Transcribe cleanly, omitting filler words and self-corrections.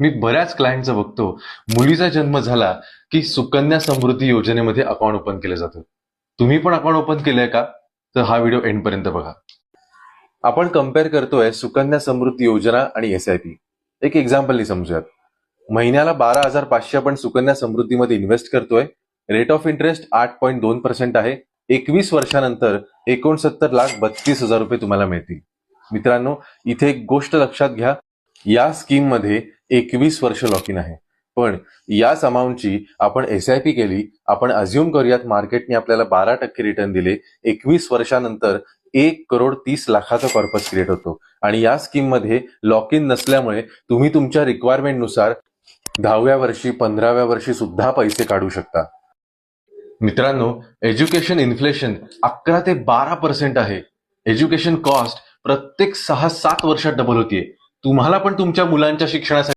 मी बऱ्याच क्लायंटचं बघतो, मुलीचा जन्म झाला की सुकन्या समृद्धी योजनेमध्ये अकाउंट ओपन केलं जातं. तुम्ही पण अकाउंट ओपन केलंय का? तर हा व्हिडिओ एंडपर्यंत बघा. आपण कम्पेअर करतोय सुकन्या समृद्धी योजना आणि एसआयपी. एक एक्झाम्पलनी समजूयात. महिन्याला 12,500 आपण सुकन्या समृद्धीमध्ये इन्व्हेस्ट करतोय. रेट ऑफ इंटरेस्ट 8.2% आहे. 21 वर्षानंतर 69,32,000 रुपये तुम्हाला मिळतील. मित्रांनो, इथे एक गोष्ट लक्षात घ्या, या स्कीम मध्ये 21 वर्ष लॉक इन आहे. पण याच अमाऊंटची आपण एसआयपी केली, आपण अज्युम करूयात मार्केटने आपल्याला 12% रिटर्न दिले, 21 वर्षानंतर 1,30,00,000चा कॉर्पस क्रिएट होतो. आणि या स्कीम मध्ये लॉक इन नसल्यामुळे तुम्ही तुमच्या रिक्वायरमेंटनुसार 10व्या वर्षी 15व्या वर्षी सुद्धा पैसे काढू शकता. मित्रांनो, एज्युकेशन इन्फ्लेशन 11 ते 12% आहे. एज्युकेशन कॉस्ट प्रत्येक 6-7 वर्षात डबल होतीये. तुम्हाला पण तुमच्या मुलांच्या शिक्षणासाठी